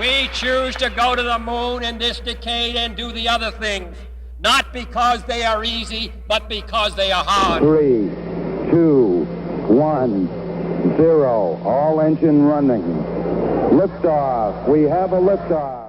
We choose to go to the moon in this decade and do the other things, not because they are easy, but because they are hard. 3, 2, 1, 0. All engine running. Liftoff. We have a liftoff.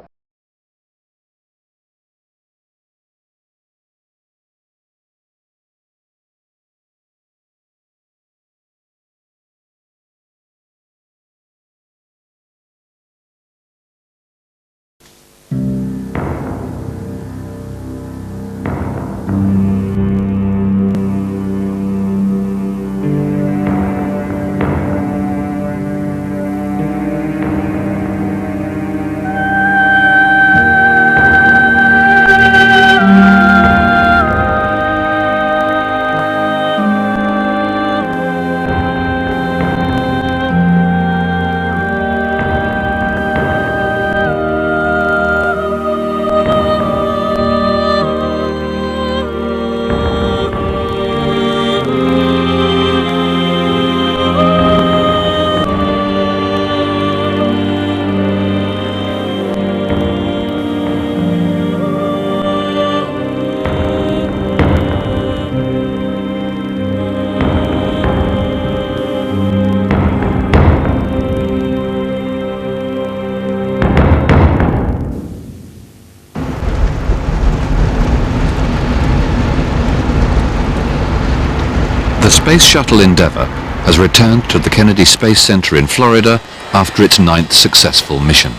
The Space Shuttle Endeavour has returned to the Kennedy Space Center in Florida after its 9th successful mission.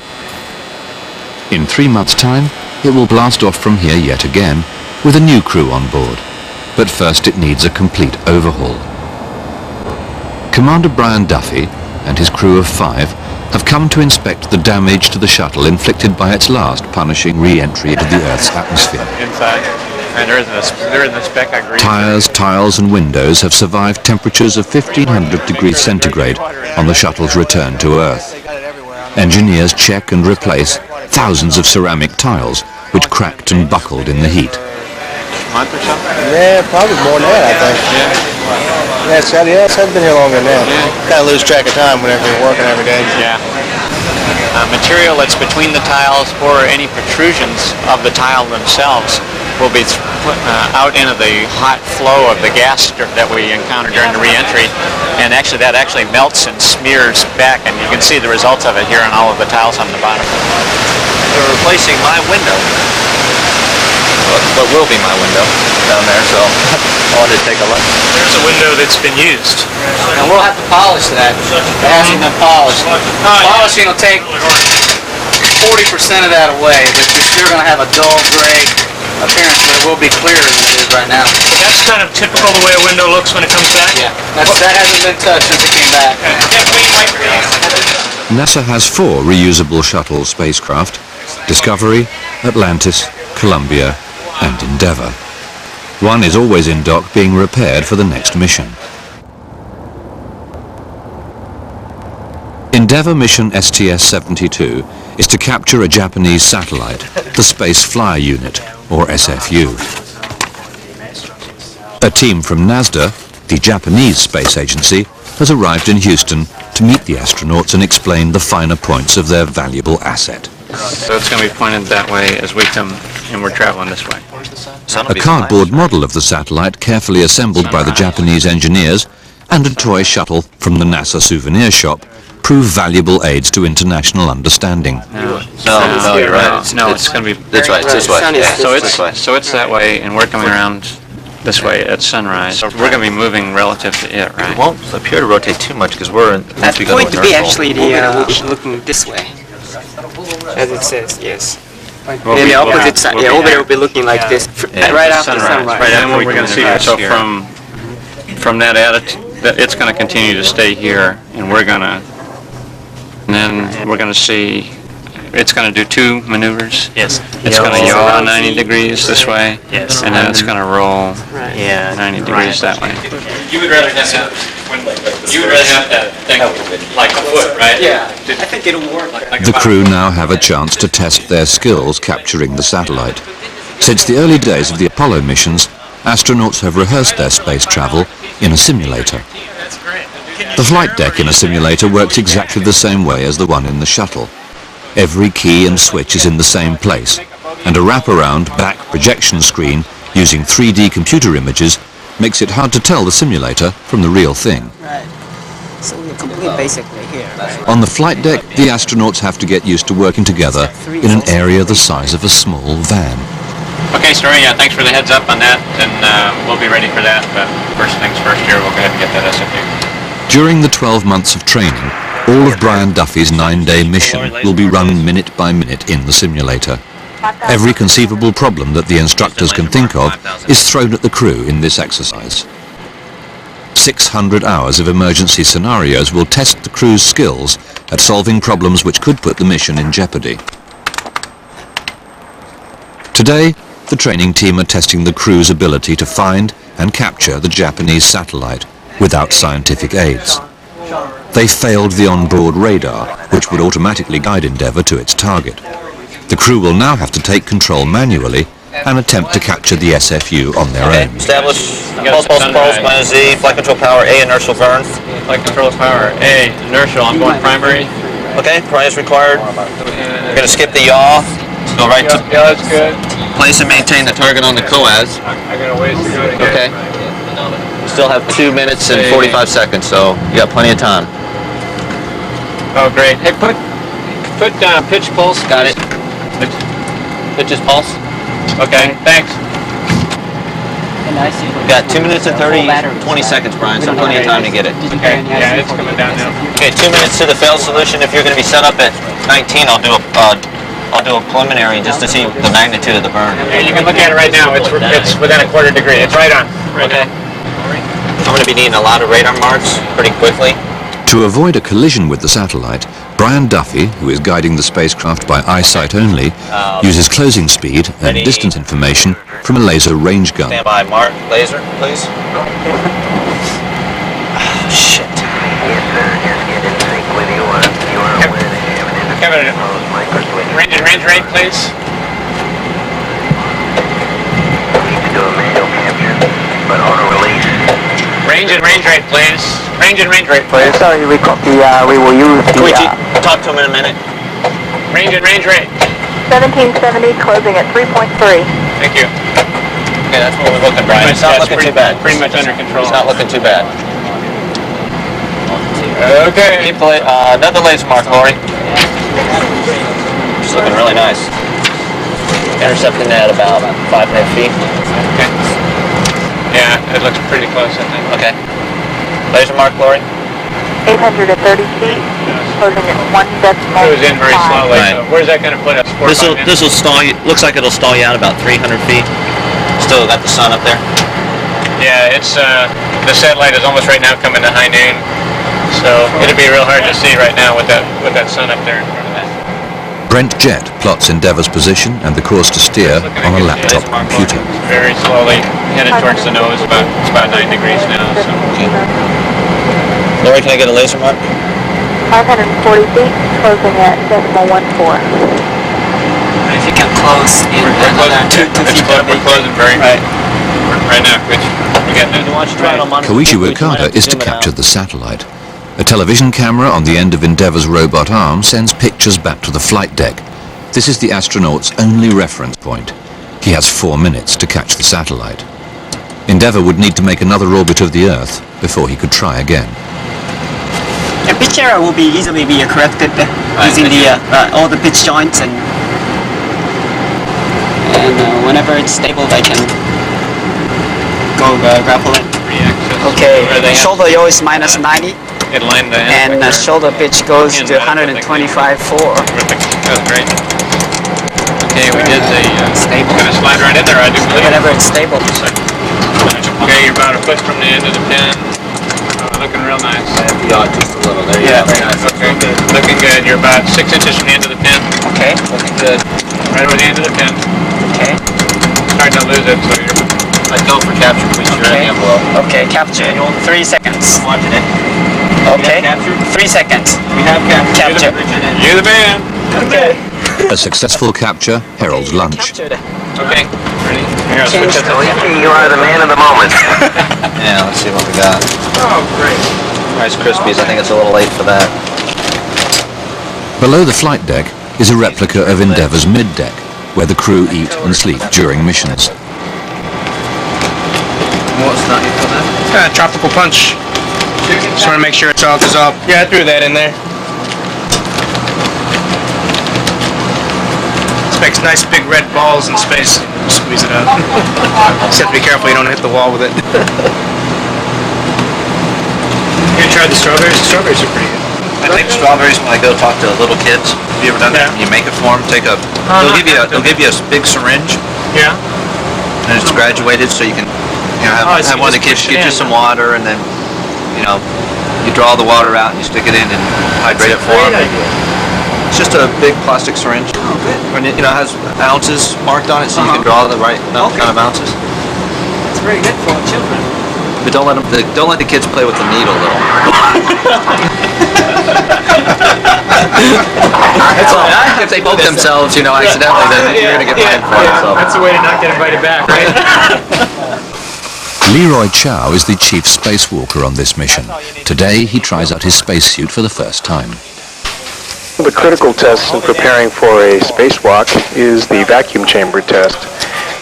In 3 months' time, it will blast off from here yet again with a new crew on board. But first it needs a complete overhaul. Commander Brian Duffy and his crew of 5 have come to inspect the damage to the shuttle inflicted by its last punishing re-entry into the Earth's atmosphere. Inside. And there is a spec I agree. Tires, tiles and windows have survived temperatures of 1500 degrees centigrade on the shuttle's return to Earth. Engineers check and replace thousands of ceramic tiles which cracked and buckled in the heat. Month or something? Yeah, probably more than that, I think. Yeah, it's been here longer than that. Yeah. Kind of lose track of time whenever you're working every day. Yeah. Material that's between the tiles or any protrusions of the tile themselves will be out into the hot flow of the gas that we encounter during the re-entry, and that actually melts and smears back, and you can see the results of it here on all of the tiles on the bottom. They're replacing my window. What will be my window down there, so I wanted to take a look. There's a window that's been used. And we'll have to polish that. It hasn't been polished. Polishing will take 40% of that away, but you're still going to have a dull gray appearance, but it will be clearer than it is right now. That's kind of typical the way a window looks when it comes back? Yeah, that hasn't been touched since it came back. NASA has 4 reusable shuttle spacecraft: Discovery, Atlantis, Columbia and Endeavour. One is always in dock being repaired for the next mission. Endeavour mission STS-72 is to capture a Japanese satellite, the Space Flyer Unit, or SFU. A team from NASDA, the Japanese space agency, has arrived in Houston to meet the astronauts and explain the finer points of their valuable asset. So it's going to be pointed that way as we come, and we're traveling this way. A cardboard model of the satellite carefully assembled by the Japanese engineers and a toy shuttle from the NASA souvenir shop prove valuable aids to international understanding. No, you're right. No, it's going to be... That's right, it's this way. Yeah. So it's that way, and we're coming around this way at sunrise. So we're going to be moving relative to it, right? It won't appear to rotate too much because we're in... That's going to be actually looking this way, as it says, yes. And the opposite side, over there will be looking like this, right after sunrise. Right after we're going to see it. So from that attitude, it's going to continue to stay here, and we're going to... And then we're going to see, it's going to do 2 maneuvers. Yes. It's going to yaw 90 degrees this way. Yes. And then it's going to roll 90 degrees that way. You would rather have that thing like a foot, right? Yeah, I think it'll work. The crew now have a chance to test their skills capturing the satellite. Since the early days of the Apollo missions, astronauts have rehearsed their space travel in a simulator. The flight deck in a simulator works exactly the same way as the one in the shuttle. every key and switch is in the same place, and a wraparound back projection screen using 3D computer images makes it hard to tell the simulator from the real thing. Right. So we're complete basically here, right? On the flight deck, the astronauts have to get used to working together in an area the size of a small van. Okay, Story, thanks for the heads up on that, and we'll be ready for that, but first things first here, we'll go ahead and get that SFU. During the 12 months of training, all of Brian Duffy's 9-day mission will be run minute by minute in the simulator. Every conceivable problem that the instructors can think of is thrown at the crew in this exercise. 600 hours of emergency scenarios will test the crew's skills at solving problems which could put the mission in jeopardy. Today, the training team are testing the crew's ability to find and capture the Japanese satellite without scientific aids. They failed the onboard radar, which would automatically guide Endeavour to its target. The crew will now have to take control manually and attempt to capture the SFU on their own. Establish pulse, minus Z, flight control power A, inertial burn. Flight control power A, inertial, I'm going primary. Okay, primary is required. We're going to skip the yaw. Go right to Yeah, that's good. place and maintain the target on the COAS. I got a ways to go to get. Okay. We still have 2 minutes and 45 seconds, so you got plenty of time. Oh, great. Hey, put pitch pulse. Got it. Pitch's pulse. Okay, thanks. And I see. We got 2 minutes and 20 seconds, Brian, so plenty of time to get it. Okay, yeah, it's coming down now. Okay, 2 minutes to the failed solution. If you're going to be set up at 19, I'll do a preliminary just to see the magnitude of the burn. Yeah, you can look at it right now. It's within a quarter degree. It's right on. Okay. I'm going to be needing a lot of radar marks pretty quickly. To avoid a collision with the satellite, Brian Duffy, who is guiding the spacecraft by eyesight only, uses closing speed and distance information from a laser range gun. Stand by, mark, laser, please. Oh, shit. Kevin, range rate, please. Range and range rate, please. Range and range rate, please. Sorry, we will use the... Koichi, talk to him in a minute. Range and range rate. 1770, closing at 3.3. Thank you. Okay, that's what we're looking, Brian. It's not looking too bad. Pretty much under control. It's not looking too bad. Okay. Keep the, another laser mark, Lori. It's looking really nice. Intercepting at about 5.5 feet. Okay. Yeah, it looks pretty close, I think. Okay. Laser mark, Lori. 830 feet, closing at 1 decimal. It was in very slowly. Right. So where's that going to put us? This will stall you. Looks like it'll stall you out about 300 feet. Still got the sun up there. Yeah, it's the satellite is almost right now coming to high noon, so it'll be real hard to see right now with that sun up there in front of that. Brent Jett plots Endeavour's position and the course to steer on a laptop computer. Very slowly headed towards the nose. It's about 9 degrees now. So. Okay. Lori, can I get a laser mark? 540 feet, closing at decimal 14. If you can close in another 2 feet. We're closing very right now, Koichi. We're getting it. Koichi Wakata is to capture the satellite. A television camera on the end of Endeavour's robot arm sends pictures back to the flight deck. This is the astronaut's only reference point. He has 4 minutes to catch the satellite. Endeavour would need to make another orbit of the Earth before he could try again. The pitch error will be easily be corrected using the all the pitch joints, and whenever it's stable, I can go grapple it. Okay, shoulder yaw is minus 90. And shoulder pitch goes to 125.4. That's great. Okay, we did the stable. Gonna slide right in there, I do believe. Whenever it's stable. Okay, you're about a foot from the end of the pin. Looking real nice. Yeah, just a little. There you go. Very nice. Okay, looking good. You're about 6 inches from the end of the pin. Okay. Looking good. Right over the end of the pin. Okay. Starting to lose it, so you're... Let's go for capture, please. You're in the envelope. Okay, capture. 3 seconds. I'm watching it. Okay. 3 seconds. We have capture. You're the man. Okay. A successful capture heralds lunch. Okay. Ready? Here, I'll switch it. You are the man of the moment. Yeah, let's see what we got. Oh, great. Rice Krispies. I think it's a little late for that. Below the flight deck, is a replica of Endeavour's middeck, where the crew eat and sleep during missions. What's that you put there? Tropical punch. Just want to make sure it's all dissolved. Yeah, I threw that in there. This makes nice big red balls in space. Squeeze it out. Just have to be careful you don't hit the wall with it. You tried the strawberries? The strawberries are pretty good. I take strawberries when I go talk to little kids. Have you ever done that? You make it for them. They'll give you a big syringe. Yeah. And it's graduated, so you can, have one of the kids get you some water, and then, you draw the water out and you stick it in and hydrate it for them. It's just a big plastic syringe. Oh, good. And it, has ounces marked on it, so you can draw the right kind of ounces. It's very good for children. But don't let the kids play with the needle, though. That's all. If they poke themselves, accidentally, then you're gonna get fined for it. So. That's a way to not get invited back, right? Leroy Chiao is the chief spacewalker on this mission. Today, he tries out his spacesuit for the first time. The critical test in preparing for a spacewalk is the vacuum chamber test.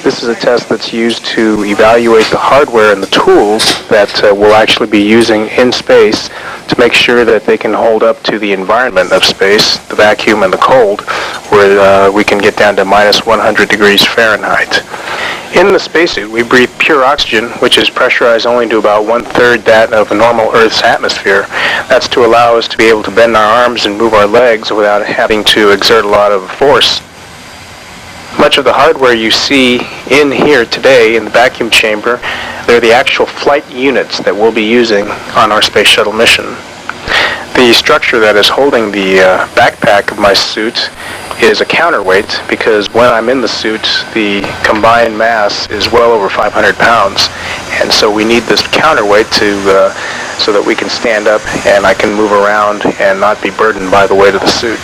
This is a test that's used to evaluate the hardware and the tools that we'll actually be using in space to make sure that they can hold up to the environment of space, the vacuum and the cold, where we can get down to minus 100 degrees Fahrenheit. In the spacesuit, we breathe pure oxygen, which is pressurized only to about 1/3 that of a normal Earth's atmosphere. That's to allow us to be able to bend our arms and move our legs without having to exert a lot of force. Much of the hardware you see in here today in the vacuum chamber, they're the actual flight units that we'll be using on our space shuttle mission. The structure that is holding the backpack of my suit is a counterweight, because when I'm in the suit, the combined mass is well over 500 pounds. And so we need this counterweight so that we can stand up and I can move around and not be burdened by the weight of the suit.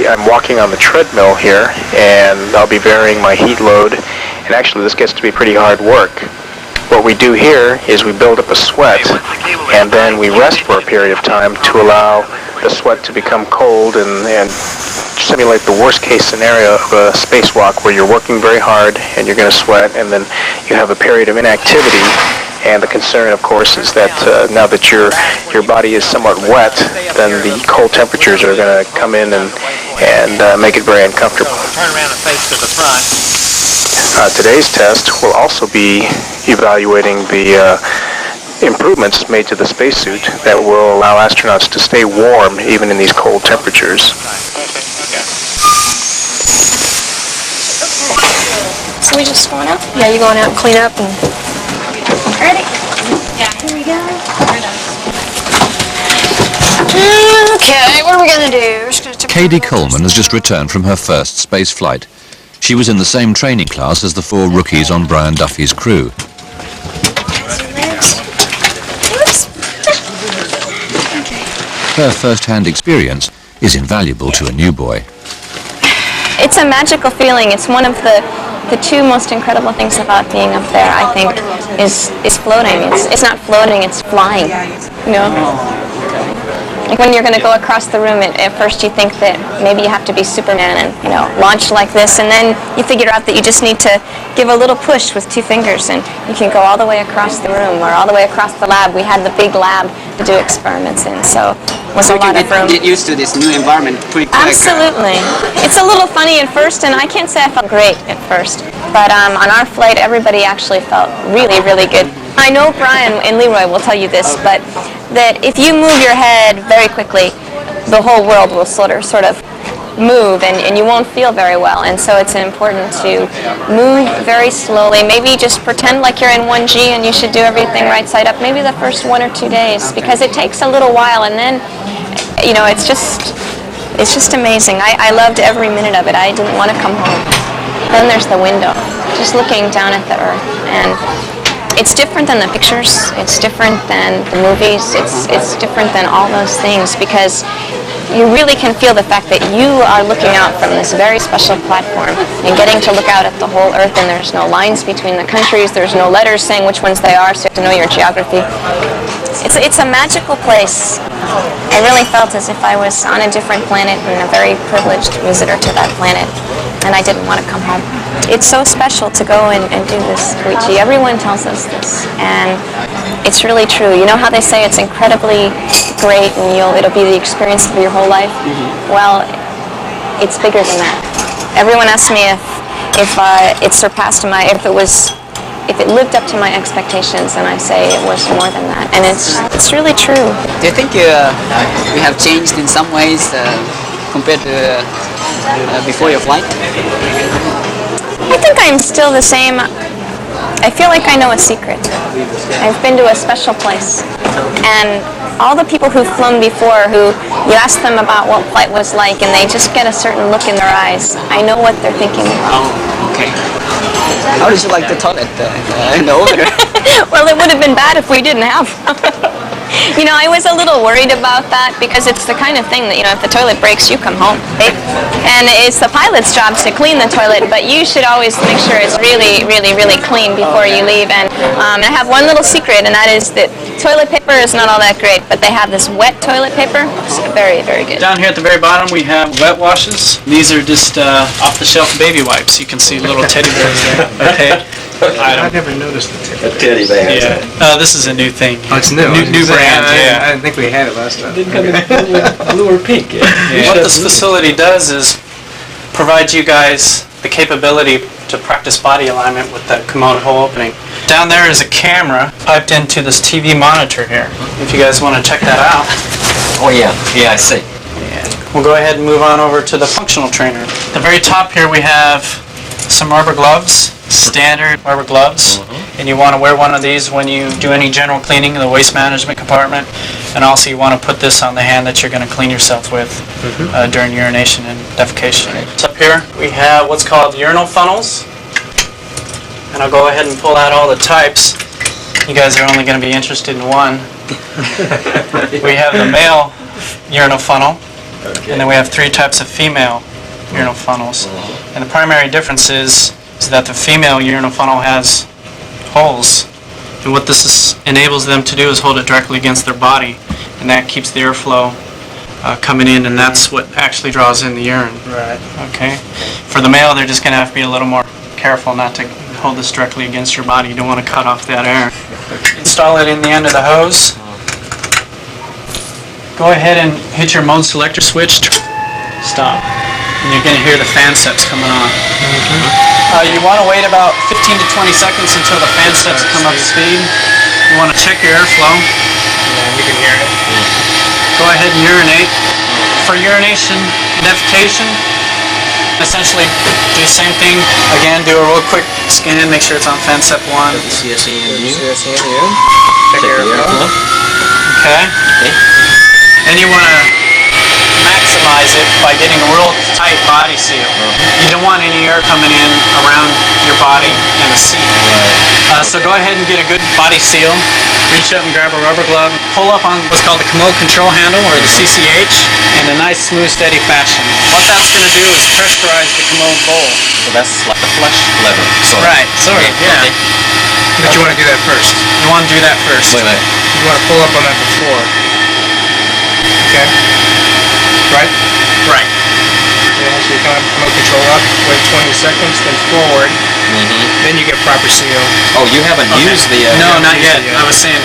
I'm walking on the treadmill here, and I'll be varying my heat load, and actually this gets to be pretty hard work. What we do here is we build up a sweat, and then we rest for a period of time to allow the sweat to become cold and simulate the worst case scenario of a spacewalk where you're working very hard and you're going to sweat, and then you have a period of inactivity. And the concern, of course, is that now that your body is somewhat wet, then the cold temperatures are going to come in and make it very uncomfortable. Turn around and face to the front. Today's test will also be evaluating the improvements made to the spacesuit that will allow astronauts to stay warm even in these cold temperatures. So we just going out? Yeah, you going out and clean up and... Ready? Yeah. Here we go. Okay, what are we going to do? We're just going to Katie Coleman has just returned from her first space flight. She was in the same training class as the 4 rookies on Brian Duffy's crew. Her first-hand experience is invaluable to a new boy. It's a magical feeling. It's one of the 2 most incredible things about being up there, I think, is floating. It's not floating, it's flying, Like when you're going to go across the room, at first you think that maybe you have to be Superman and, launch like this, and then you figure out that you just need to give a little push with 2 fingers, and you can go all the way across the room or all the way across the lab. We had the big lab to do experiments in, so it was a lot of room. Get used to this new environment pretty quick. Absolutely. It's a little funny at first, and I can't say I felt great at first, but on our flight, everybody actually felt really, really good. I know Brian and Leroy will tell you this, but that if you move your head very quickly, the whole world will sort of move, and you won't feel very well. And so it's important to move very slowly. Maybe just pretend like you're in 1G and you should do everything right side up. Maybe the first 1 or 2 days, because it takes a little while, and then, it's just amazing. I loved every minute of it. I didn't want to come home. Then there's the window, just looking down at the Earth, and it's different than the pictures. It's different than the movies. It's different than all those things, because you really can feel the fact that you are looking out from this very special platform and getting to look out at the whole Earth, and there's no lines between the countries, there's no letters saying which ones they are, so you have to know your geography. It's a magical place. I really felt as if I was on a different planet and a very privileged visitor to that planet, and I didn't want to come home. It's so special to go and do this, Koichi. Everyone tells us this, and it's really true. You know how they say it's incredibly great and it'll be the experience of your whole life? Well, it's bigger than that. Everyone asks me if it surpassed if it lived up to my expectations, and I say it was more than that, and it's really true. Do you think we have changed in some ways compared to before your flight? I think I'm still the same. I feel like I know a secret. I've been to a special place, and all the people who've flown before, who you ask them about what flight was like, and they just get a certain look in their eyes. I know what they're thinking about. Oh, okay. How did you like the toilet in the over there? Well, it would have been bad if we didn't have one. You know, I was a little worried about that because it's the kind of thing that, you know, if the toilet breaks, you come home, right? And it's the pilot's job to clean the toilet, but you should always make sure it's really, really, really clean before you leave. And I have one little secret, and that is that toilet paper is not all that great, but they have this wet toilet paper. It's very, very good. Down here at the very bottom, we have wet washes. These are just off-the-shelf baby wipes. You can see little teddy bears there. Okay. I never noticed the teddy bear. Yeah. This is a new thing. Oh, it's new. New brand. I didn't think we had it last time. Didn't come in blue or pink. What this facility does is provides you guys the capability to practice body alignment with that commode hole opening. Down there is a camera piped into this TV monitor here. If you guys want to check that out. Oh yeah, I see. We'll go ahead and move on over to the functional trainer. At the very top here we have some rubber gloves, standard rubber gloves, and you want to wear one of these when you do any general cleaning in the waste management compartment, and also you want to put this on the hand that you're going to clean yourself with during urination and defecation. Up here we have what's called urinal funnels, and I'll go ahead and pull out all the types. You guys are only going to be interested in one. We have the male urinal funnel, and then we have 3 types of female urinal funnels. And the primary difference is that the female urinal funnel has holes, and what this enables them to do is hold it directly against their body, and that keeps the airflow coming in, and that's what actually draws in the urine. Right. Okay. For the male, they're just going to have to be a little more careful not to hold this directly against your body. You don't want to cut off that air. Install it in the end of the hose. Go ahead and hit your mode selector switch. Stop. And you're going to hear the fan steps coming on. You want to wait about 15 to 20 seconds until the fan steps come up to speed. You want to check your airflow. Yeah, you can hear it. Go ahead and urinate. For urination and defecation, essentially do the same thing. Again, do a real quick scan, make sure it's on fan step 1. CSE and you. Check your airflow. Okay. Then you want to maximize it by getting a real tight body seal. You don't want any air coming in around your body and the seat. So go ahead and get a good body seal. Reach up and grab a rubber glove. Pull up on what's called the commode control handle, or the CCH, in a nice, smooth, steady fashion. What that's going to do is pressurize the commode bowl. So that's like a flush lever. Right, sort of, yeah. Okay. But you want to do that first. You want to do that first. Wait. You want to pull up on that before. Okay. Right? Right. Yeah, so you come control up, wait 20 seconds, then forward. Then you get proper seal. Oh, you haven't used the... no, not yet. I was saying,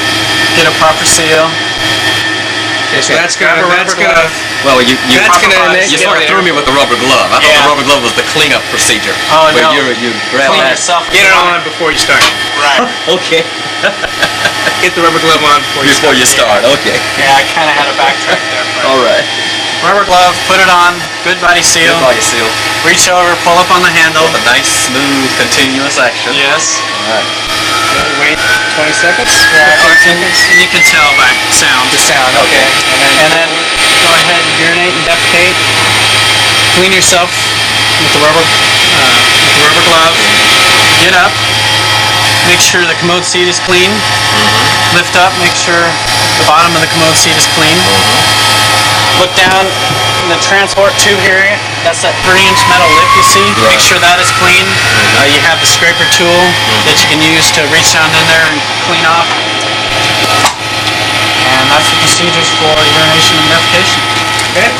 get a proper seal. Okay, so that's gonna... Well, you that's sort of threw me with the rubber glove. I thought the rubber glove was the cleanup procedure. Oh, where no. you grab Clean that. yourself. Get it on before you start. Right. Okay. Get the rubber glove on before you start. Okay. Yeah, I kind of had a backtrack there. All right. Rubber glove, put it on, good body seal. Good body seal. Reach over, pull up on the handle. With a nice, smooth, continuous action. Yes. All right. Wait 20 seconds? And you can tell by sound. The sound, okay. And then go ahead and urinate and defecate. Clean yourself with the rubber glove. Get up. Make sure the commode seat is clean. Lift up, make sure the bottom of the commode seat is clean. Look down in the transport tube here. That's that 3-inch metal lip you see. Make sure that is clean. You have the scraper tool that you can use to reach down in there and clean off. And that's the procedures for urination and defecation. Okay.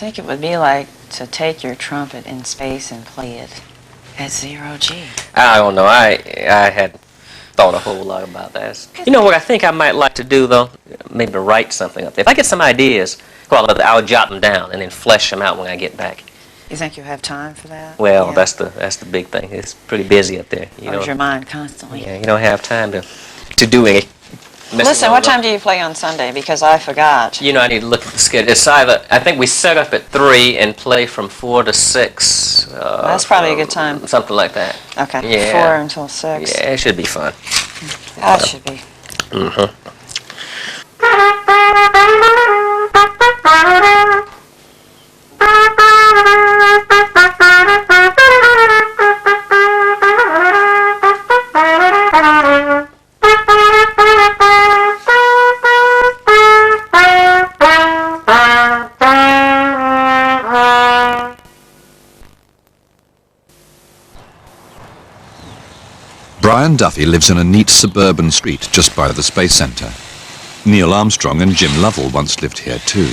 Think it would be like to take your trumpet in space and play it at 0G? I don't know. I had thought a whole lot about that. You know what I think I might like to do, though? Maybe to write something up there. If I get some ideas, well, I'll jot them down and then flesh them out when I get back. You think you'll have time for that? Well, yeah. that's the big thing. It's pretty busy up there. You Or is your mind constantly? Yeah, you don't have time to do any. Listen, what time do you play on Sunday? Because I forgot. You know, I need to look at the schedule. It's either, I think we set up at 3 and play from 4 to 6. That's probably a good time. Something like that. Okay, yeah. 4 until 6. Yeah, it should be fun. That should be. Mm-hmm. Brian Duffy lives in a neat suburban street just by the Space Center. Neil Armstrong and Jim Lovell once lived here too.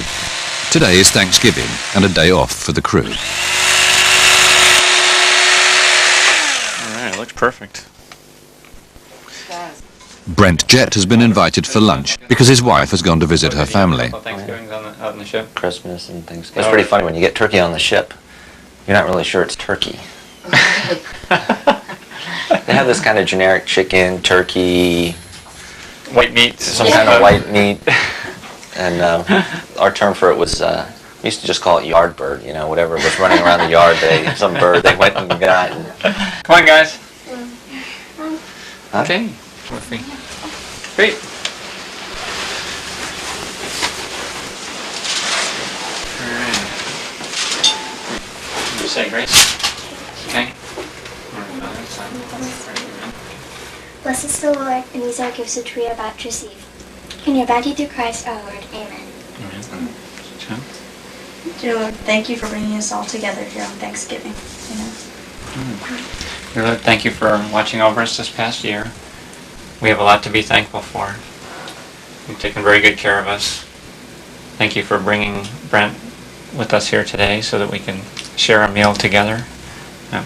Today is Thanksgiving and a day off for the crew. All right, it looks perfect. Brent Jett has been invited for lunch because his wife has gone to visit her family. Thanksgiving's out on the ship. Christmas and Thanksgiving. It's pretty funny when you get turkey on the ship. You're not really sure it's turkey. They have this kind of generic chicken, turkey, white meat, some kind of white meat, and our term for it was we used to just call it yard bird. You know, whatever was running around the yard, some bird they went and got. And, come on, guys. Huh? Okay. Great. All right. You say grace. Okay. Bless us the Lord, and these are gifts which we are about to receive. In your bounty through Christ our Lord. Amen. Dear Lord, thank you for bringing us all together here on Thanksgiving. Amen. Dear Lord, thank you for watching over us this past year. We have a lot to be thankful for. You've taken very good care of us. Thank you for bringing Brent with us here today so that we can share a meal together.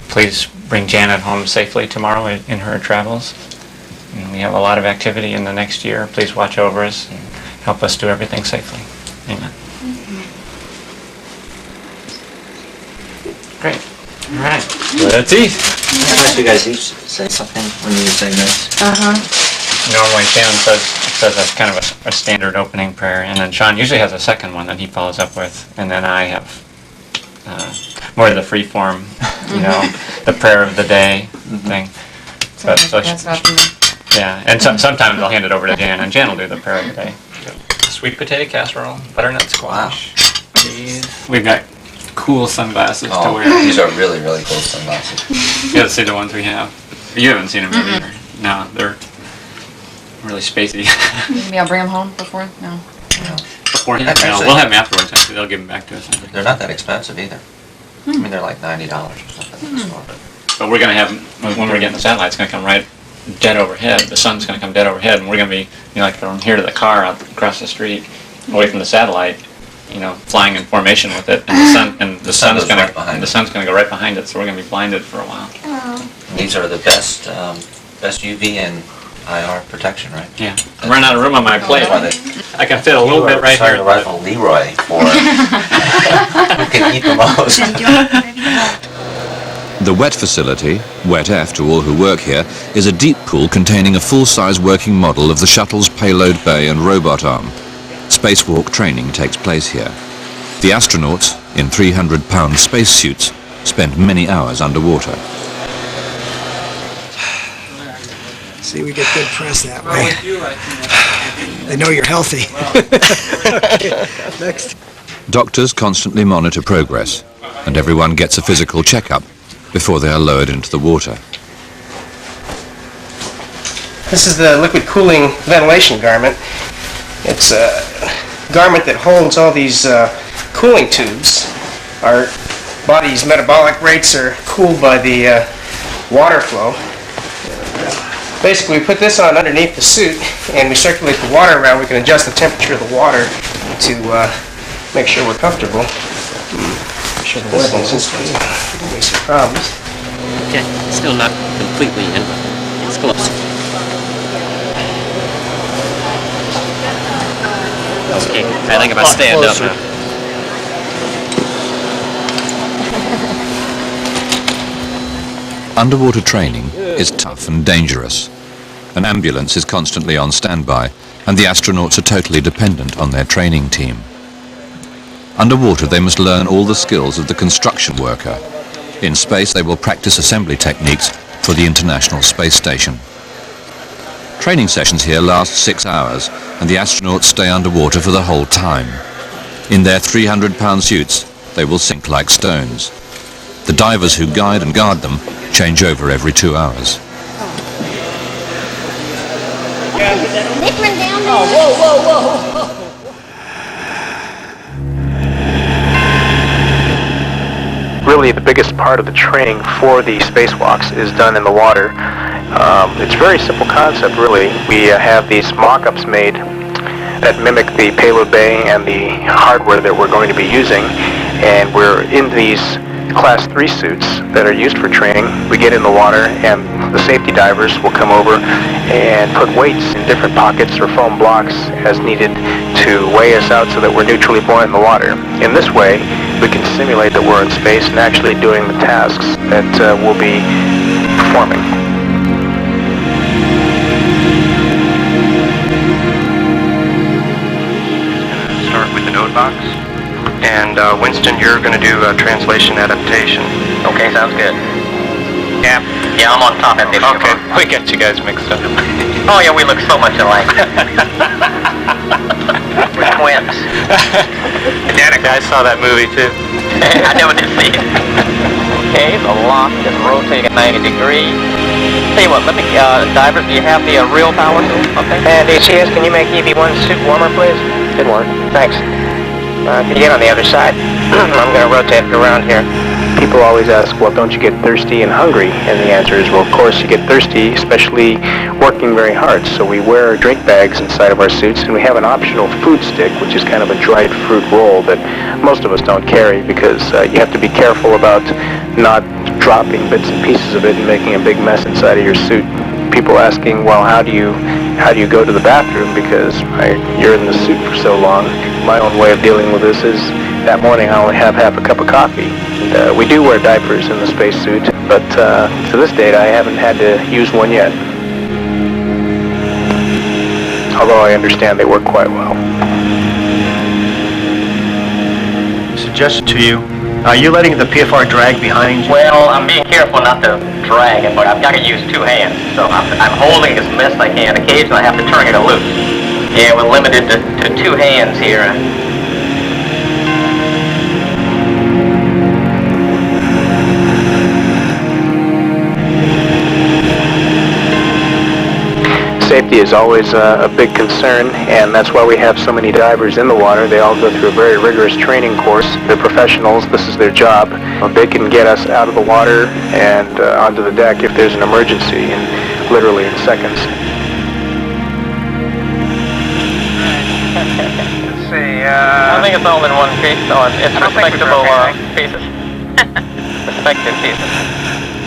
Please bring Janet home safely tomorrow in her travels. And we have a lot of activity in the next year. Please watch over us and help us do everything safely. Amen. Great. All right. Let's eat. I'd like you guys each say something when you say this. Normally Shannon says that's kind of a standard opening prayer, and then Sean usually has a second one that he follows up with, and then I have more of the free form, you know, the prayer of the day thing. But That's not for me. yeah, and sometimes I'll hand it over to Jan, and Jan will do the prayer of the day. Sweet potato casserole, butternut squash. Wow. We've got cool sunglasses to wear. These are really, really cool sunglasses. You gotta see the ones we have. You haven't seen them yet either. No, they're really spacey. Maybe I'll bring them home before? No. Beforehand? Actually, No, we'll have them afterwards. Actually, they'll give them back to us. They're not that expensive either. I mean, they're like $90 or something in the store. But we're gonna have, when we're getting the satellite, it's gonna come right dead overhead. The sun's gonna come dead overhead, and we're gonna be, you know, like from here to the car out across the street, away from the satellite, you know, flying in formation with it, and the sun's gonna go right behind it, so we're gonna be blinded for a while. These are the best UV and IR protection, right? Yeah. I'm running out of room on my plate. I can fit a little bit right here. Trying to rival Leroy for who can eat the most. The wet facility, Wet F to all who work here, is a deep pool containing a full-size working model of the shuttle's payload bay and robot arm. Spacewalk training takes place here. The astronauts, in 300-pound spacesuits, spend many hours underwater. See, we get good press that way. They know you're healthy. Next. Doctors constantly monitor progress, and everyone gets a physical checkup before they are lowered into the water. This is the liquid cooling ventilation garment. It's a garment that holds all these cooling tubes. Our body's metabolic rates are cooled by the water flow. Basically, we put this on underneath the suit and we circulate the water around. We can adjust the temperature of the water to make sure we're comfortable. Make sure the lid isn't giving me some problems. Okay, still not completely in, but it's close. Okay, I think if I stand up now. Underwater training is tough and dangerous. An ambulance is constantly on standby, and the astronauts are totally dependent on their training team. Underwater, they must learn all the skills of the construction worker. In space, they will practice assembly techniques for the International Space Station. Training sessions here last 6 hours, and the astronauts stay underwater for the whole time. In their 300-pound suits, they will sink like stones. The divers who guide and guard them change over every 2 hours. Really, the biggest part of the training for the spacewalks is done in the water. It's a very simple concept, really. We have these mock-ups made that mimic the payload bay and the hardware that we're going to be using, and we're in these Class 3 suits that are used for training. We get in the water and the safety divers will come over and put weights in different pockets or foam blocks as needed to weigh us out so that we're neutrally buoyant in the water. In this way, we can simulate that we're in space and actually doing the tasks that we'll be performing. Start with the node box. And Winston, you're going to do a translation adaptation. Okay, sounds good. Yeah, I'm on top of this. Okay, we got you guys mixed up. Oh yeah, we look so much alike. We're twins. Identical. I saw that movie too. I never did see it. Okay, the lock is rotating at 90 degrees. Tell you what, let me, divers, do you have the real power tool? Okay. And DCS, can you make EV1 suit warmer, please? Good work. Thanks. Can you get on the other side? I'm going to rotate it around here. People always ask, well, don't you get thirsty and hungry? And the answer is, well, of course you get thirsty, especially working very hard. So we wear drink bags inside of our suits, and we have an optional food stick, which is kind of a dried fruit roll that most of us don't carry because you have to be careful about not dropping bits and pieces of it and making a big mess inside of your suit. People asking, well, how do you go to the bathroom because you're in the suit for so long? My own way of dealing with this is that morning I only have half a cup of coffee. And, we do wear diapers in the spacesuit, but to this date I haven't had to use one yet. Although I understand they work quite well. Suggestion to you. Are you letting the PFR drag behind you? Well, I'm being careful not to drag it, but I've got to use 2 hands. So I'm holding as best I can. Occasionally I have to turn it loose. Yeah, we're limited to 2 hands here. Safety is always a big concern, and that's why we have so many divers in the water. They all go through a very rigorous training course. They're professionals. This is their job. They can get us out of the water and onto the deck if there's an emergency, and literally in seconds. Let's see, I think it's all in one piece, so it's respectable pieces. Respective pieces.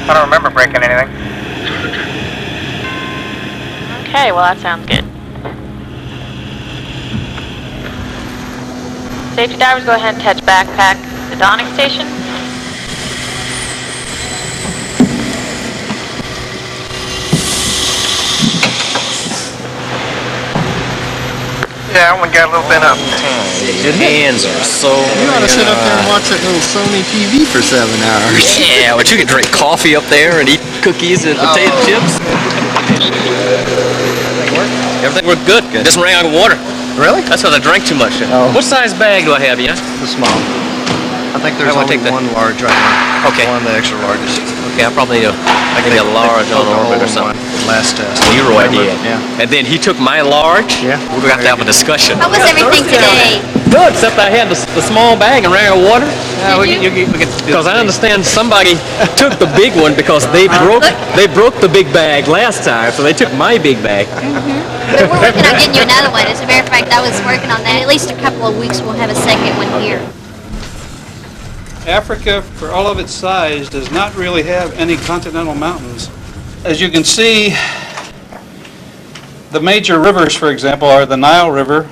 I don't remember breaking anything. Okay, well that sounds good. Safety divers, go ahead and touch backpack to donning station. Yeah, that one got a little bit up. Your hands are so... You ought to sit up there and watch that little Sony TV for 7 hours. Yeah, but you could drink coffee up there and eat cookies and potato chips. Everything worked good. Just ran out of water. Really? That's because I drank too much. Oh. What size bag do I have, yeah? The small. I think there's only one large right now. Okay. One of the extra largest. Okay, I probably need a large on orbit or something. Last test. Leroy did. Yeah. And then he took my large. Yeah. We got to have a discussion. How was everything today? Good, except I had the small bag and ran out of water. Because I understand somebody took the big one because they broke the big bag last time, so they took my big bag. But we're working on getting you another one. As a matter of fact, I was working on that. At least a couple of weeks we'll have a second one here. Africa, for all of its size, does not really have any continental mountains. As you can see, the major rivers, for example, are the Nile River,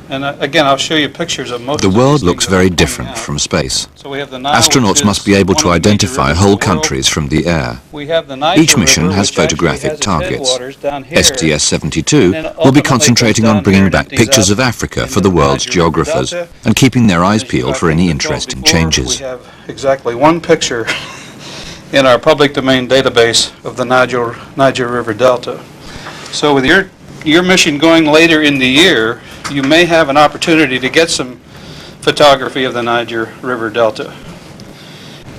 and again, I'll show you pictures of most The of world these looks things very that we're different pointing out. from space. So we have the Nile, Astronauts which must is be able one to of the major identify rivers whole of the world. countries from the air. We have the Niger Each mission River, has which actually photographic has its targets. headwaters down here, and STS-72 then will be ultimately concentrating goes on down bringing here and back empties pictures out of Africa for into the world's Niger River geographers Delta. and keeping their eyes As you peeled have for any been told interesting before, changes. We have exactly one picture in our public domain database of the Niger River Delta. So with your mission going later in the year, you may have an opportunity to get some photography of the Niger River Delta.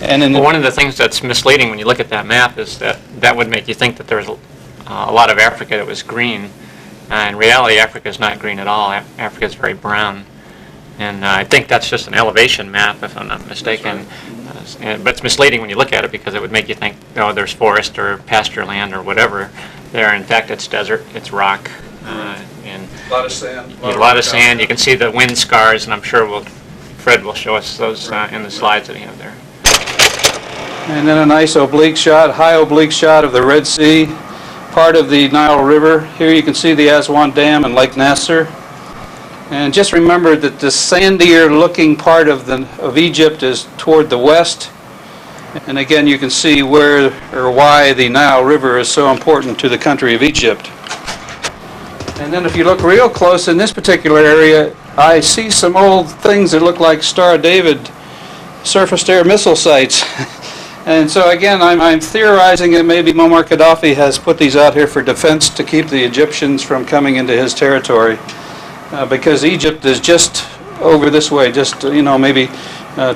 And Well, one of the things that's misleading when you look at that map is that would make you think that there's a lot of Africa that was green. In reality, Africa is not green at all. Africa is very brown. And I think that's just an elevation map, if I'm not mistaken. But it's misleading when you look at it because it would make you think, oh, there's forest or pasture land or whatever there. In fact, it's desert, it's rock, and a lot of sand. a lot of sand. You can see the wind scars, and I'm sure Fred will show us those in the slides that he have there. And then a nice oblique shot, high oblique shot of the Red Sea, part of the Nile River. Here you can see the Aswan Dam and Lake Nasser. And just remember that the sandier looking part of Egypt is toward the west. And again, you can see where or why the Nile River is so important to the country of Egypt. And then if you look real close in this particular area, I see some old things that look like Star of David surface-to-air missile sites. And so again, I'm theorizing that maybe Muammar Gaddafi has put these out here for defense to keep the Egyptians from coming into his territory. Because Egypt is just over this way, just, maybe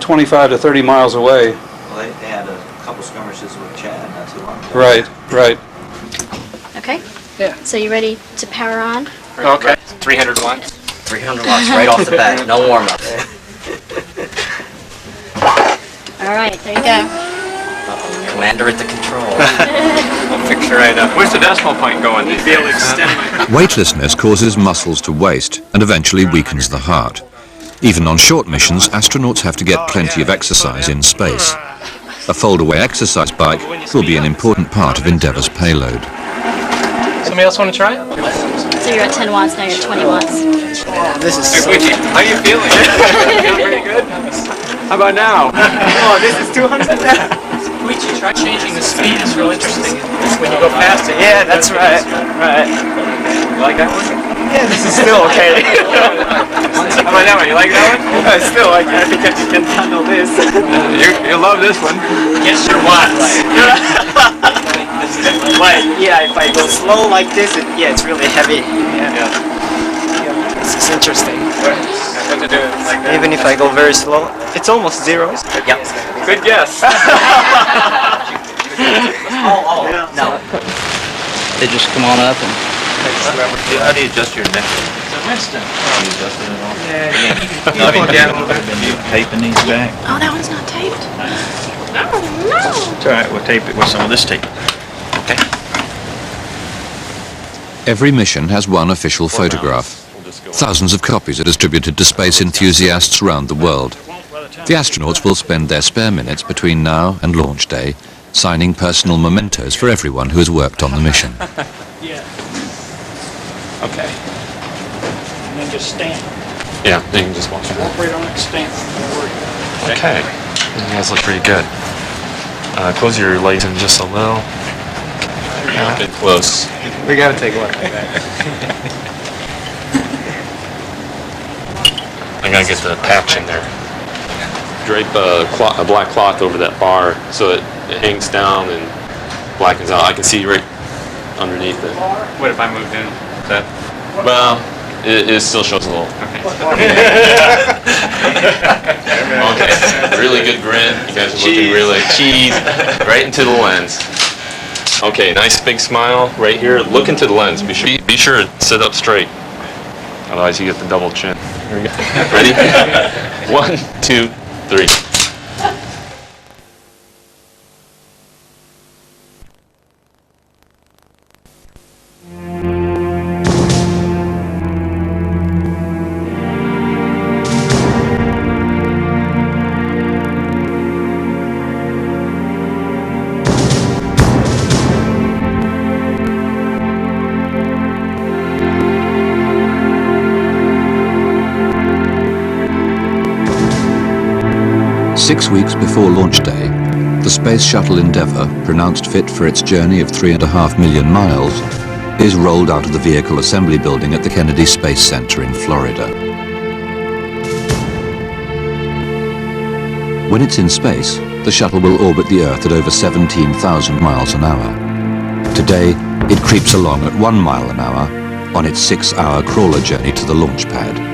25 to 30 miles away. Well, they had a couple skirmishes with Chad not too long ago. Right. Okay? Yeah. So you ready to power on? Okay. 300 watts. 300 watts right off the bat, no warm-up. All right, there you go. Commander at the control. I'll fix you right up. Where's the decimal point going? You feel extended. Weightlessness causes muscles to waste and eventually weakens the heart. Even on short missions, astronauts have to get plenty of exercise in space. A fold-away exercise bike will be an important part of Endeavour's payload. Somebody else want to try it? So you're at 10 watts, now you're at 20 watts. This is Hey, Koichi, how are you feeling? Feeling pretty good? How about now? Oh, this is 200 now. Koichi, try changing the speed. It's real interesting. When you go faster. Yeah, that's right. Right. You like that one? Yeah, this is still okay. How about that one? You like that one? I still like it. I think I can handle this. You'll love this one. Guess your watts. But yeah, if I go slow like this, it's really heavy. Yeah. This is interesting. What to do like that? Even if I go very slow, it's almost zero. Yep. Good guess. No. They just come on up and... How do you adjust your neck? So Winston. How do you adjust it at all? Yeah. No, I mean, have you taping these back? Oh, that one's not taped. Oh, no. It's all right, we'll tape it with some of this tape. Okay. Every mission has one official photograph. Thousands of copies are distributed to space enthusiasts around the world. The astronauts will spend their spare minutes between now and launch day signing personal mementos for everyone who has worked on the mission. Okay. And then just stand. Yeah, you can just watch Walk right on it, stand. Don't worry. Okay. You guys look pretty good. Close your legs in just a little. A bit close. We gotta take one like that. I gotta get the patch in there. Drape a black cloth over that bar so it hangs down and blackens out. I can see right underneath it. What if I moved in? That? Well, it still shows a little. Okay. Really good grin. You guys are looking really cheese right into the lens. Okay, nice big smile right here. Look into the lens. Be sure to sit up straight. Otherwise you get the double chin. Here we go. Ready? 1, 2, 3. Six weeks before launch day, the Space Shuttle Endeavour, pronounced fit for its journey of 3.5 million miles, is rolled out of the vehicle assembly building at the Kennedy Space Center in Florida. When it's in space, the shuttle will orbit the Earth at over 17,000 miles an hour. Today, it creeps along at 1 mile an hour on its 6-hour crawler journey to the launch pad.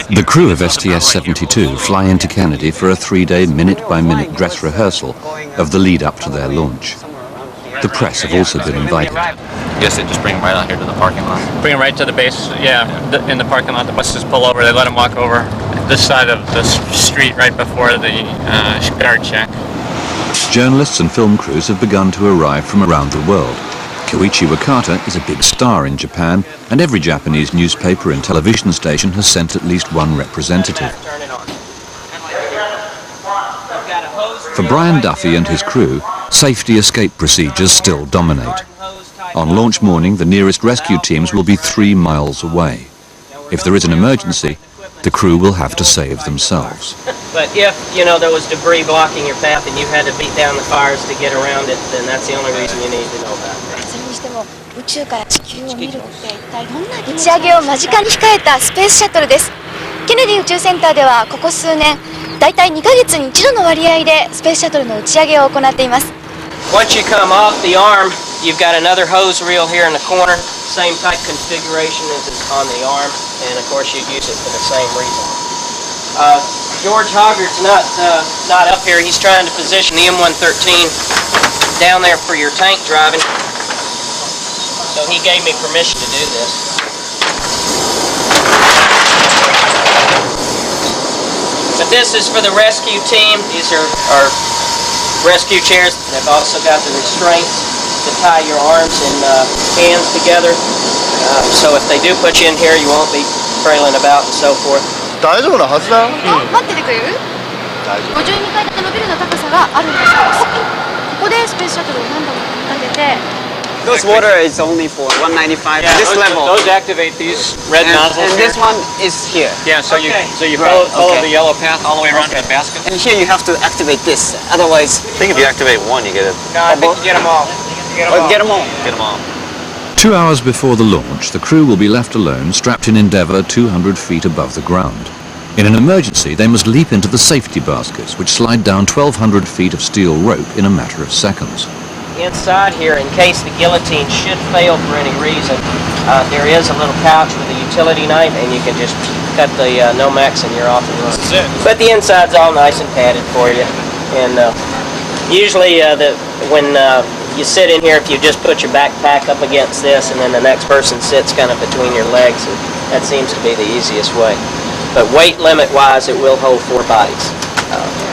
The crew of STS-72 fly into Kennedy for a 3-day minute-by-minute dress rehearsal of the lead-up to their launch. The press have also been invited. Yes, they just bring them right out here to the parking lot. Bring them right to the base, in the parking lot. The buses pull over, they let them walk over this side of the street right before the guard check. Journalists and film crews have begun to arrive from around the world. Koichi Wakata is a big star in Japan, and every Japanese newspaper and television station has sent at least one representative. For Brian Duffy and his crew, safety escape procedures still dominate. On launch morning, the nearest rescue teams will be 3 miles away. If there is an emergency, the crew will have to save themselves. But if, there was debris blocking your path and you had to beat down the fires to get around it, then that's the only reason you need to know about that. それにしても宇宙から地球を見るって一体どんな打ち上げを間近に控えたスペースシャトルです。ケネディ宇宙センターではここ数年、だいたい2ヶ月に1度の割合でスペースシャトルの打ち上げを行っています。Once you come off the arm, you've got another hose reel here in the corner, same type configuration as is on the arm, and of course you'd use it for the same reason. George Hoggard's not up here. He's trying to position the M113 down there for your tank driving. So he gave me permission to do this. But this is for the rescue team. These are rescue chairs. They've also got the restraints to tie your arms and hands together. So if they do put you in here, you won't be trailing about and so forth. 大丈夫なはずだよ。待っててくれる？52階建てのビルの高さがあるんです。ここでスペースシャトルを何度も組み立てて。Those water is only for 195. Yeah, This level. Those activate these red nozzles. And here. this one is here. Yeah, so you Right, follow okay. the yellow path all the way around to the basket. And here you have to activate this. Otherwise, I think if you activate one, you get it. No, I think you get them all. Get them all. Get them all. 2 hours before the launch, the crew will be left alone, strapped in Endeavour 200 feet above the ground. In an emergency, they must leap into the safety baskets, which slide down 1,200 feet of steel rope in a matter of seconds. Inside here, in case the guillotine should fail for any reason, there is a little pouch with a utility knife, and you can just cut the Nomex and you're off and running. But the inside's all nice and padded for you. And Usually, when you sit in here, if you just put your backpack up against this, and then the next person sits kind of between your legs, that seems to be the easiest way. But weight limit-wise, it will hold 4 bodies.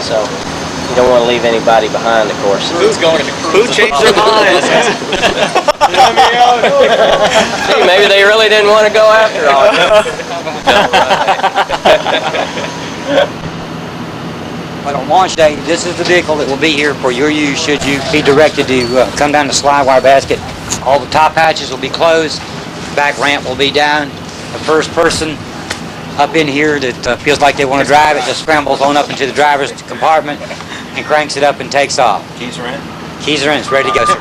So you don't want to leave anybody behind, of course. Who's going to Who changed their minds? Gee, maybe they really didn't want to go after all. But on launch day, this is the vehicle that will be here for your use should you be directed to come down the slide wire basket. All the top hatches will be closed, back ramp will be down. The first person up in here that feels like they want to drive it just scrambles on up into the driver's compartment and cranks it up and takes off. Keys are in? Keys are in, it's ready to go, sir.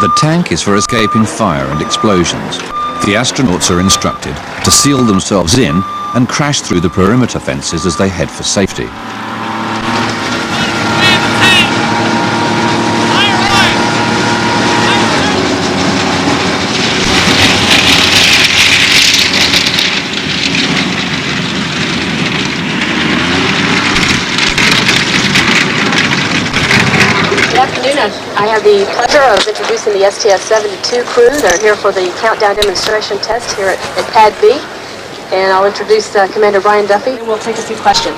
The tank is for escaping fire and explosions. The astronauts are instructed to seal themselves in and crash through the perimeter fences as they head for safety. I have the pleasure of introducing the STS-72 crew. They're here for the countdown demonstration test here at Pad B. And I'll introduce Commander Brian Duffy. And we'll take a few questions.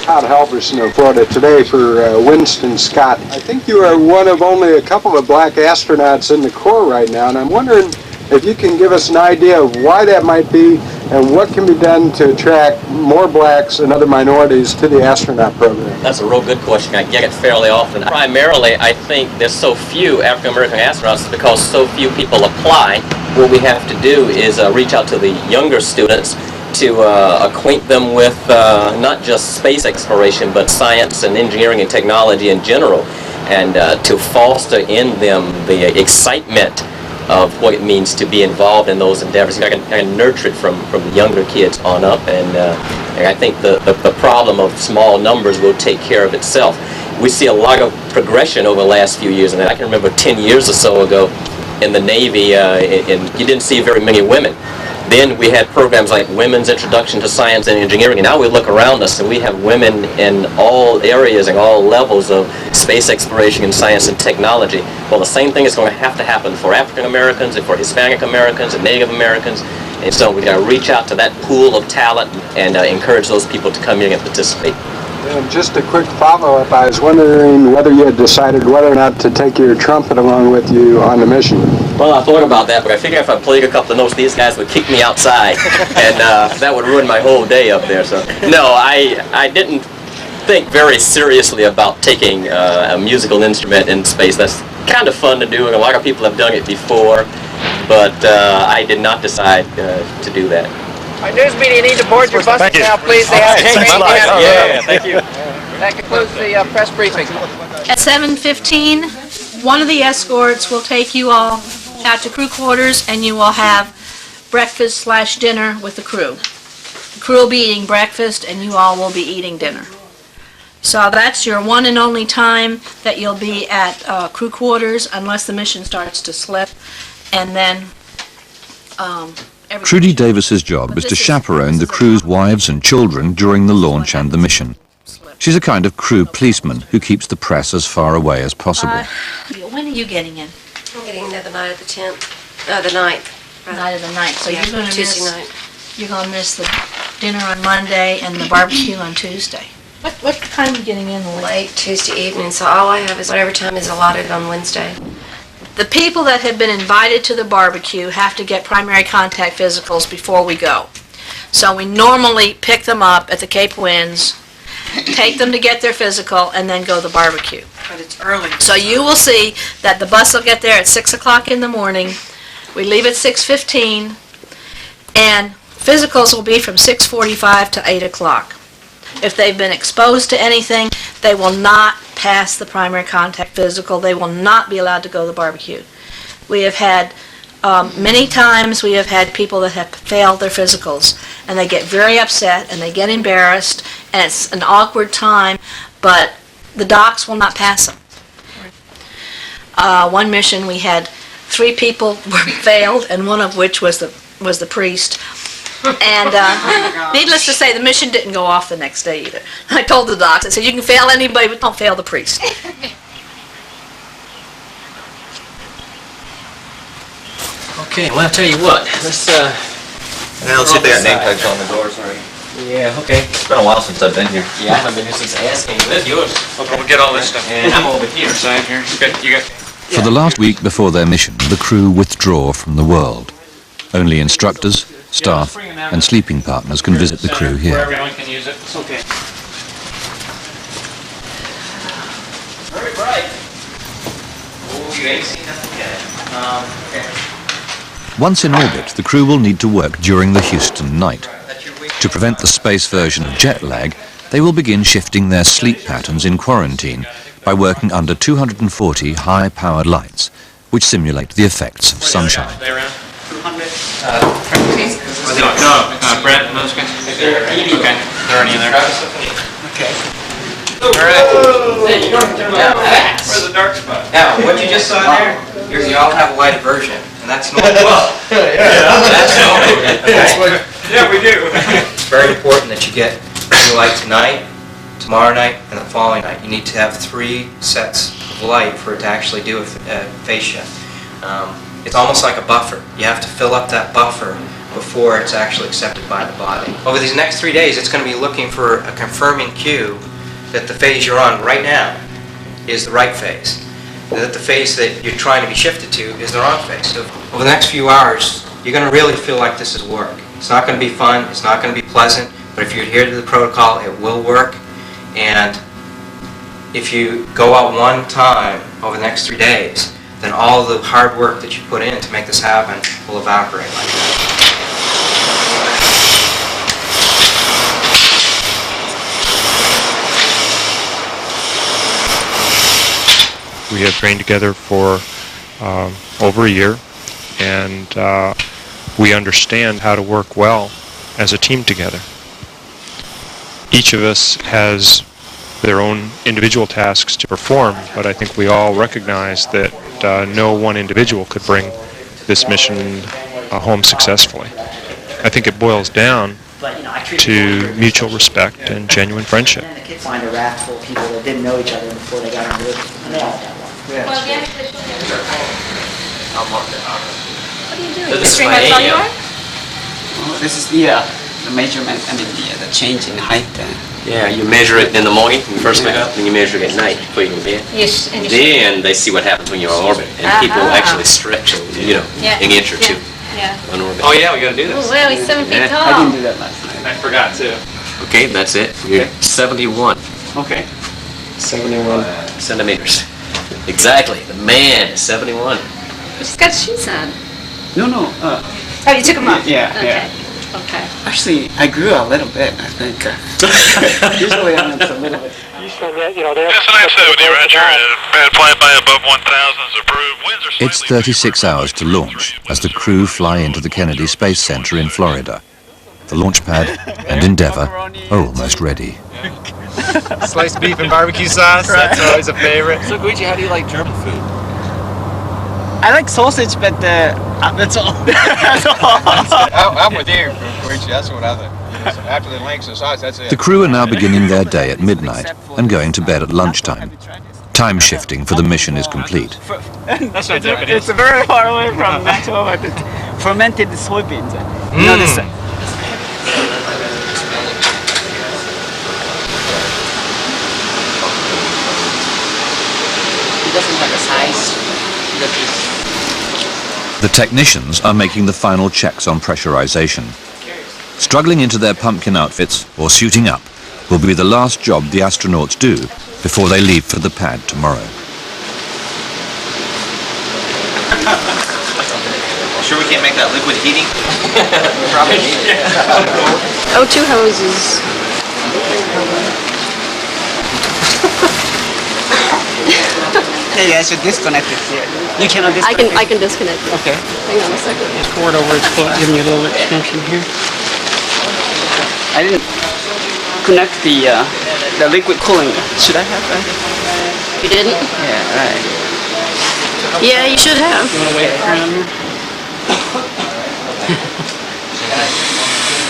Todd Halverson of Florida today for Winston Scott. I think you are one of only a couple of black astronauts in the Corps right now, and I'm wondering if you can give us an idea of why that might be and what can be done to attract more blacks and other minorities to the astronaut program. That's a real good question. I get it fairly often. Primarily, I think there's so few African American astronauts because so few people apply. What we have to do is reach out to the younger students to acquaint them with not just space exploration, but science and engineering and technology in general, and to foster in them the excitement of what it means to be involved in those endeavors. I can nurture it from the younger kids on up, and I think the problem of small numbers will take care of itself. We see a lot of progression over the last few years, and I can remember 10 years or so ago in the Navy, and you didn't see very many women. Then we had programs like Women's Introduction to Science and Engineering, and now we look around us and we have women in all areas and all levels of space exploration and science and technology. Well, the same thing is going to happen for African Americans and for Hispanic Americans and Native Americans, and so we got to reach out to that pool of talent and encourage those people to come in and participate. And just a quick follow-up, I was wondering whether you had decided whether or not to take your trumpet along with you on the mission. Well, I thought about that, but I figured if I played a couple of notes, these guys would kick me outside, and that would ruin my whole day up there. So, no, I didn't think very seriously about taking a musical instrument in space. That's kind of fun to do, and a lot of people have done it before, but I did not decide to do that. All right, news media, you need to board your buses now, please. They have Thanks a lot. Yeah, thank you. That concludes the press briefing. At 7:15, one of the escorts will take you all out to crew quarters, and you will have breakfast/dinner with the crew. The crew will be eating breakfast, and you all will be eating dinner. So that's your one and only time that you'll be at crew quarters, unless the mission starts to slip, and then Trudy Davis's job is to chaperone the crew's wives and children during the launch and the mission. She's a kind of crew policeman who keeps the press as far away as possible. When are you getting in? I'm getting there the night of the 10th, the 9th. Night of the 9th. So yeah, you're going to Tuesday miss. night. You're going to miss the dinner on Monday and the barbecue on Tuesday. What time are you getting in? Late Tuesday evening. So all I have is whatever time is allotted on Wednesday. The people that have been invited to the barbecue have to get primary contact physicals before we go. So we normally pick them up at the Cape Winds, take them to get their physical, and then go to the barbecue. But it's early. So you will see that the bus will get there at 6 o'clock in the morning. We leave at 6:15, and physicals will be from 6:45 to 8 o'clock. If they've been exposed to anything, they will not pass the primary contact physical. They will not be allowed to go to the barbecue. We have had, many times we have had people that have failed their physicals, and they get very upset, and they get embarrassed, and it's an awkward time, but the docs will not pass them. One mission we had 3 people were failed, and one of which was the priest. And needless to say, the mission didn't go off the next day either. I told the docs, I said, you can fail anybody, but don't fail the priest. Okay, well, I'll tell you what. Let's, Now let's see if they got name tags on the doors already. Yeah, okay. It's been a while since I've been here. Yeah, I haven't been here since asking. That's yours. Okay, we'll get all this stuff. And I'm over here. Sign here. You got. For the last week before their mission, the crew withdraw from the world. Only instructors, staff, and sleeping partners can visit the crew Where here. everyone can use it. It's okay. Very bright. Oh, you ain't seen nothing yet. Okay. Once in orbit, the crew will need to work during the Houston night. To prevent the space version of jet lag, they will begin shifting their sleep patterns in quarantine by working under 240 high-powered lights, which simulate the effects of sunshine. They around? 200. No, Brent and those guys. Okay, they're already in there. Okay. All right. Where's the dark spot? Now, what you just saw there, you all have a light aversion, and that's normal. That's normal. Yeah, we do. It's very important that you get your light tonight, tomorrow night, and the following night. You need to have 3 sets of light for it to actually do a phase shift. It's almost like a buffer. You have to fill up that buffer before it's actually accepted by the body. Over these next 3 days, it's going to be looking for a confirming cue that the phase you're on right now is the right phase, and that the phase that you're trying to be shifted to is the wrong phase. So over the next few hours, you're going to really feel like this is work. It's not going to be fun, it's not going to be pleasant, but if you adhere to the protocol, it will work. And if you go out one time over the next 3 days, then all the hard work that you put in to make this happen will evaporate like that. We have trained together for over a year, and we understand how to work well as a team together. Each of us has their own individual tasks to perform, but I think we all recognize that no one individual could bring this mission home successfully. I think it boils down to mutual respect and genuine friendship. Find a raft full of people that didn't know each other before they got on the river. And they all got one. What are you doing? This is Figuring my out how you area. are? This is the measurement, the change in height. Yeah, you measure it in the morning when you first wake up, and you measure it at night before you go to bed. Yes, and you Then they see what happens when you're on orbit, and people actually stretch, Yeah. an inch or two Yeah. on orbit. Oh yeah, we gotta do Oh, this. well, he's 7 feet Yeah. tall. I didn't do that last night. I forgot too. Okay, that's it. You're 71. Okay. 71 centimeters. Exactly. The man is 71. She's got shoes on. No. Oh, you took them off? Yeah, Okay. yeah. Okay. Actually, I grew a little bit, I think. Usually I'm a little bit. It's 36 hours to launch as the crew fly into the Kennedy Space Center in Florida. The launch pad and Endeavour are almost ready. Sliced beef and barbecue sauce, that's always a favorite. So Koichi, how do you like German food? I like sausage, but that's all. That's all. I'm with you, Koichi, that's what I think. After the links and sauce, that's it. The crew are now beginning their day at midnight and going to bed at lunchtime. Time shifting for the mission is complete. It's very far away from natural, but fermented soybeans. You know this. It doesn't have a size. The technicians are making the final checks on pressurization. Struggling into their pumpkin outfits or suiting up will be the last job the astronauts do before they leave for the pad tomorrow. Sure we can't make that liquid heating? Probably need it. Oh, 2 hoses. Hey, I should disconnect it here. You cannot disconnect I can disconnect it. Okay. Hang on a second. Just pour it over its foot, give me a little extension here. I didn't connect the liquid cooling. Should I have that? You didn't? Yeah, right. Yeah, you should have. You want to wait around here?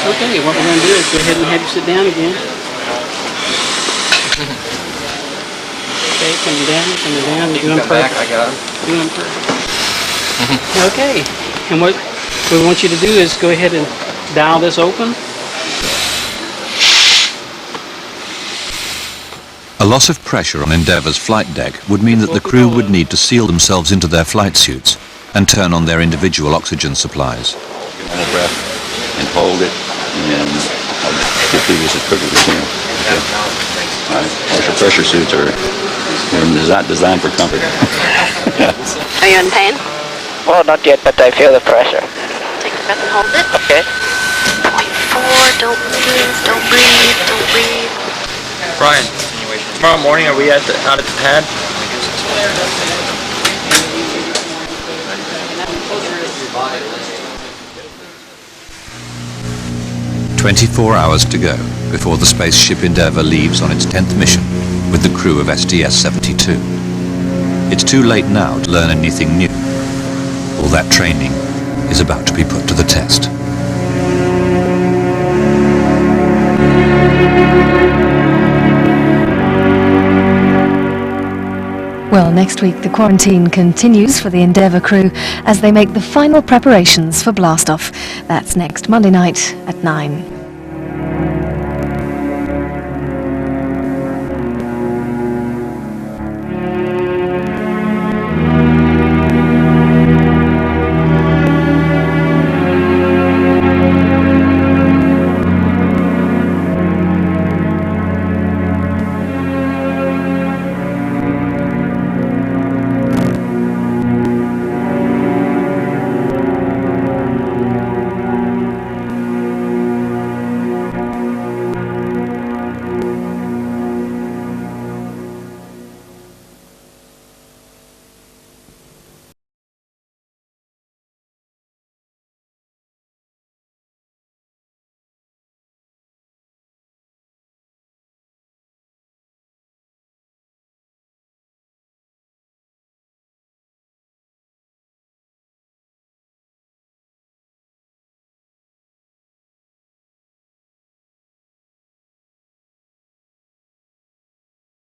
Okay, what we're going to do is go ahead and have you sit down again. Okay, coming down. You're doing perfect. I got him. Doing perfect. Okay, and what we want you to do is go ahead and dial this open. A loss of pressure on Endeavour's flight deck would mean that the crew would need to seal themselves into their flight suits and turn on their individual oxygen supplies. Hold a breath and hold it, and get through this as quickly as we can. Okay. All right. Partial pressure suits are designed for comfort. Are you in pain? Well, not yet, but I feel the pressure. Take a breath and hold it. Okay. 0.4, don't move, don't breathe. Brian, tomorrow morning are we out at the pad? 24 hours to go before the spaceship Endeavour leaves on its 10th mission with the crew of STS-72. It's too late now to learn anything new. All that training is about to be put to the test. Well, next week the quarantine continues for the Endeavour crew as they make the final preparations for blastoff. That's next Monday night at 9.